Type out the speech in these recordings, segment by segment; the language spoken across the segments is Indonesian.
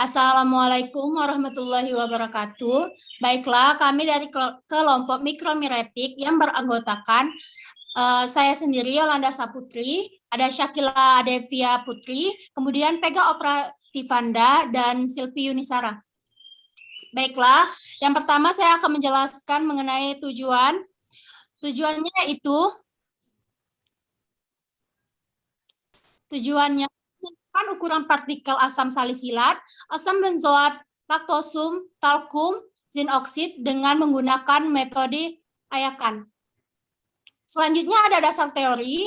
Assalamualaikum warahmatullahi wabarakatuh. Baiklah, kami dari kelompok Mikromiretik yang beranggotakan saya sendiri, Yolanda Saputri, ada Syakila Devia Putri, kemudian Pega Oprativanda, dan Silvi Yunisara. Baiklah, yang pertama saya akan menjelaskan mengenai tujuan. Tujuannya itu, tujuannya ukuran partikel asam salisilat, asam benzoat, laktosum, talkum, zin oksid dengan menggunakan metode ayakan. Selanjutnya ada dasar teori.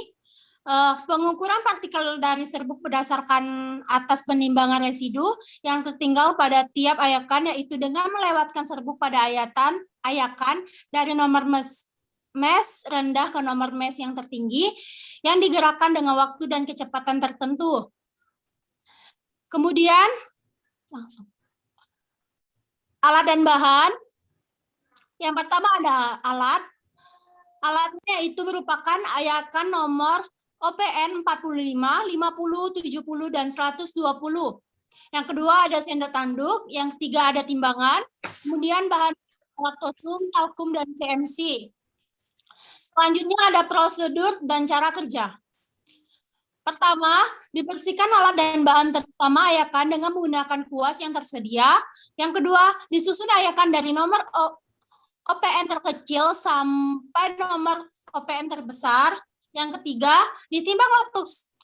Pengukuran partikel dari serbuk berdasarkan atas penimbangan residu yang tertinggal pada tiap ayakan, yaitu dengan melewatkan serbuk pada ayakan dari nomor mes rendah ke nomor mes yang tertinggi yang digerakkan dengan waktu dan kecepatan tertentu. Kemudian langsung alat dan bahan. Yang pertama ada alat. Alatnya itu merupakan ayakan nomor OPN 45, 50, 70, dan 120. Yang kedua ada sendok tanduk. Yang ketiga ada timbangan. Kemudian bahan laktosum, talkum, dan CMC. Selanjutnya ada prosedur dan cara kerja. Pertama, dibersihkan alat dan bahan terutama ayakan dengan menggunakan kuas yang tersedia. Yang kedua, disusun ayakan dari nomor OPN terkecil sampai nomor OPN terbesar. Yang ketiga, ditimbang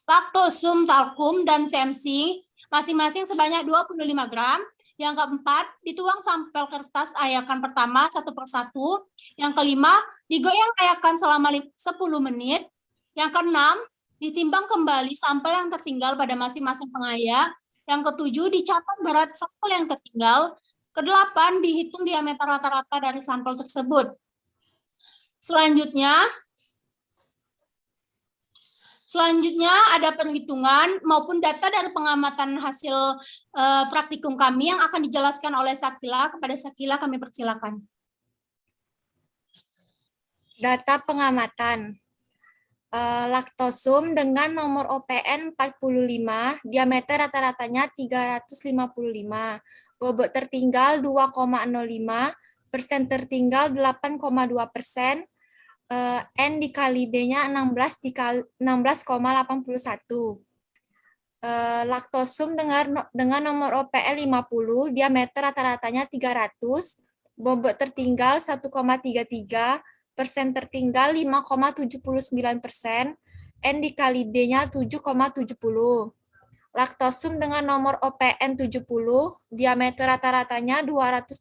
laktosum, talkum, dan CMC masing-masing sebanyak 25 gram. Yang keempat, dituang sampel kertas ayakan pertama satu persatu. Yang kelima, digoyang ayakan selama 10 menit. Yang keenam, ditimbang kembali sampel yang tertinggal pada masing-masing pengayak. Yang ketujuh, dicatat berat sampel yang tertinggal. Kedelapan, dihitung diameter rata-rata dari sampel tersebut. Selanjutnya ada perhitungan maupun data dari pengamatan hasil praktikum kami yang akan dijelaskan oleh Syakila. Kepada Syakila kami persilakan. Data pengamatan. Laktosum dengan nomor OPN 45, diameter rata-ratanya 355, bobot tertinggal 2,05%, persen tertinggal 8,2%, N dikali D-nya 16,81. Laktosum dengan nomor OPN 50, diameter rata-ratanya 300, bobot tertinggal 1,33%, persen tertinggal 5,79%, N dikali D-nya 7,70. Laktosum dengan nomor OPN 70, diameter rata-ratanya 212,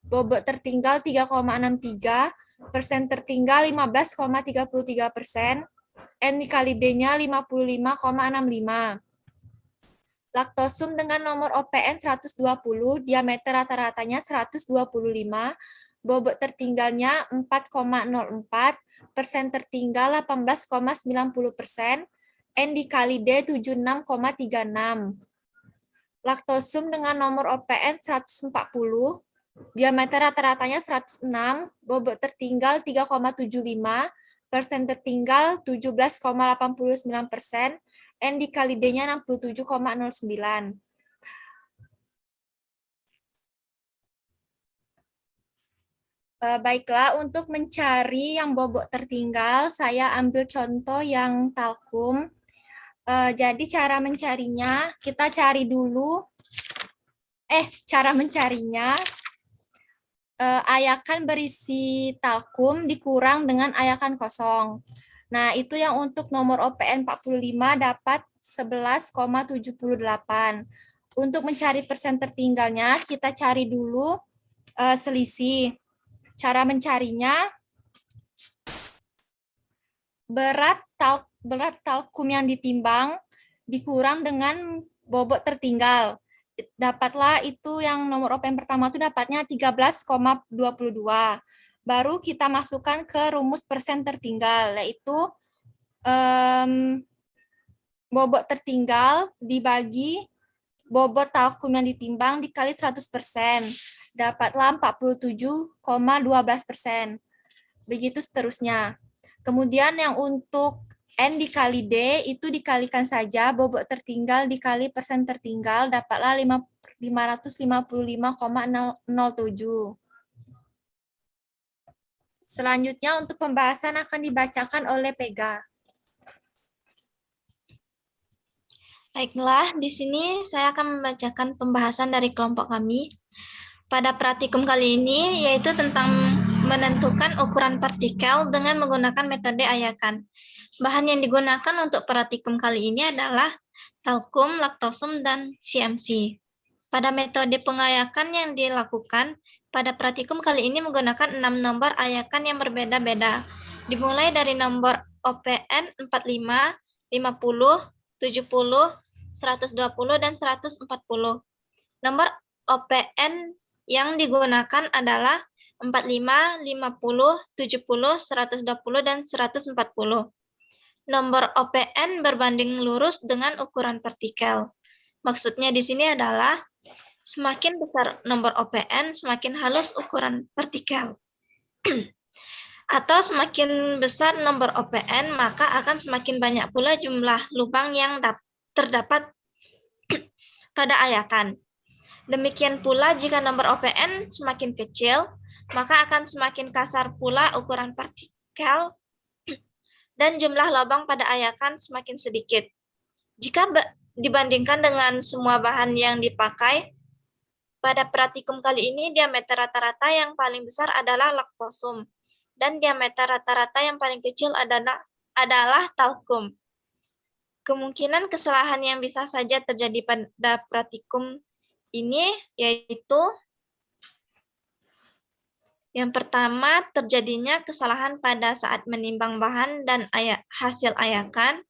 bobot tertinggal 3,63, persen tertinggal 15,33%, N dikali D-nya 55,65. Laktosum dengan nomor OPN 120, diameter rata-ratanya 125, bobot tertinggalnya 4,04, persen tertinggal 18,90%, N dikali D 76,36. Laktosum dengan nomor OPN 140, diameter rata-ratanya 106, bobot tertinggal 3,75, persen tertinggal 17,89%, N dikali D-nya 67,09. Baiklah, untuk mencari yang bobot tertinggal, saya ambil contoh yang talkum. Jadi cara mencarinya, kita cari dulu. Cara mencarinya, ayakan berisi talkum dikurang dengan ayakan kosong. Nah, itu yang untuk nomor OPN 45 dapat 11,78. Untuk mencari persen tertinggalnya, kita cari dulu selisih. Cara mencarinya, berat talkum yang ditimbang dikurang dengan bobot tertinggal. Dapatlah itu yang nomor OPN pertama itu dapatnya 13,22. Baru kita masukkan ke rumus persen tertinggal, yaitu bobot tertinggal dibagi bobot talkum yang ditimbang dikali 100%. Dapatlah 47,12%. Begitu seterusnya. Kemudian yang untuk N dikali D itu dikalikan saja bobot tertinggal dikali persen tertinggal, dapatlah 555,007. Selanjutnya untuk pembahasan akan dibacakan oleh Pega. Baiklah, di sini saya akan membacakan pembahasan dari kelompok kami. Pada praktikum kali ini, yaitu tentang menentukan ukuran partikel dengan menggunakan metode ayakan. Bahan yang digunakan untuk praktikum kali ini adalah talkum, laktosum, dan CMC. Pada metode pengayakan yang dilakukan, pada praktikum kali ini menggunakan 6 nomor ayakan yang berbeda-beda. Dimulai dari nomor OPN 45, 50, 70, 120, dan 140. Nomor OPN yang digunakan adalah 45, 50, 70, 120, dan 140. Nomor OPN berbanding lurus dengan ukuran partikel. Maksudnya di sini adalah semakin besar nomor OPN, semakin halus ukuran partikel. Atau semakin besar nomor OPN, maka akan semakin banyak pula jumlah lubang yang terdapat pada ayakan. Demikian pula jika nomor OPN semakin kecil, maka akan semakin kasar pula ukuran partikel dan jumlah lubang pada ayakan semakin sedikit. Jika dibandingkan dengan semua bahan yang dipakai, pada praktikum kali ini diameter rata-rata yang paling besar adalah laktosum dan diameter rata-rata yang paling kecil adalah talkum. Kemungkinan kesalahan yang bisa saja terjadi pada praktikum ini yaitu yang pertama, terjadinya kesalahan pada saat menimbang bahan dan hasil ayakan.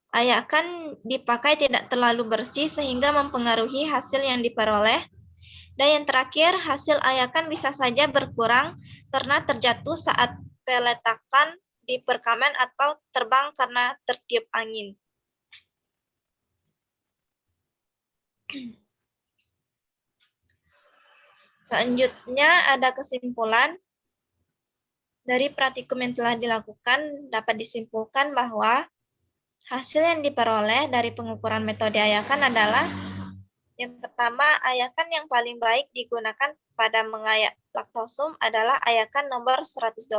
Ayakan dipakai tidak terlalu bersih sehingga mempengaruhi hasil yang diperoleh. Dan yang terakhir, hasil ayakan bisa saja berkurang karena terjatuh saat peletakan di perkamen atau terbang karena tertiup angin. Selanjutnya ada kesimpulan. Dari praktikum yang telah dilakukan dapat disimpulkan bahwa hasil yang diperoleh dari pengukuran metode ayakan adalah yang pertama, ayakan yang paling baik digunakan pada mengayak laktosum adalah ayakan nomor 120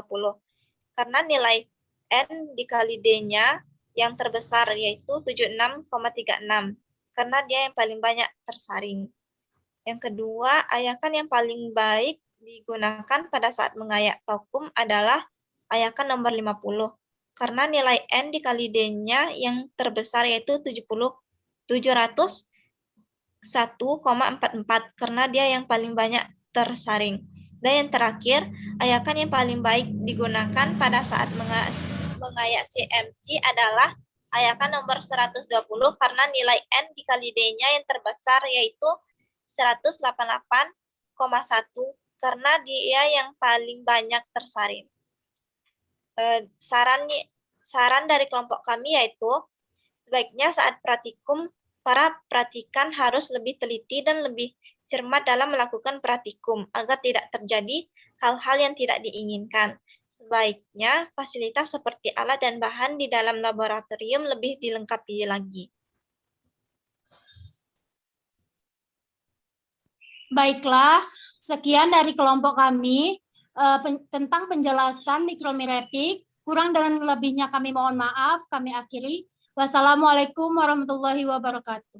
karena nilai N dikali D-nya yang terbesar yaitu 76,36 karena dia yang paling banyak tersaring. Yang kedua, ayakan yang paling baik digunakan pada saat mengayak talkum adalah ayakan nomor 50 karena nilai N dikali D-nya yang terbesar yaitu 700 1,44 karena dia yang paling banyak tersaring. Dan yang terakhir, ayakan yang paling baik digunakan pada saat mengayak CMC adalah ayakan nomor 120 karena nilai N dikali D-nya yang terbesar yaitu 188,1 karena dia yang paling banyak tersaring. Saran dari kelompok kami yaitu sebaiknya saat praktikum para praktikan harus lebih teliti dan lebih cermat dalam melakukan praktikum agar tidak terjadi hal-hal yang tidak diinginkan. Sebaiknya fasilitas seperti alat dan bahan di dalam laboratorium lebih dilengkapi lagi. Baiklah, sekian dari kelompok kami tentang penjelasan mikromiretik. Kurang dan lebihnya kami mohon maaf, kami akhiri. Wassalamualaikum warahmatullahi wabarakatuh.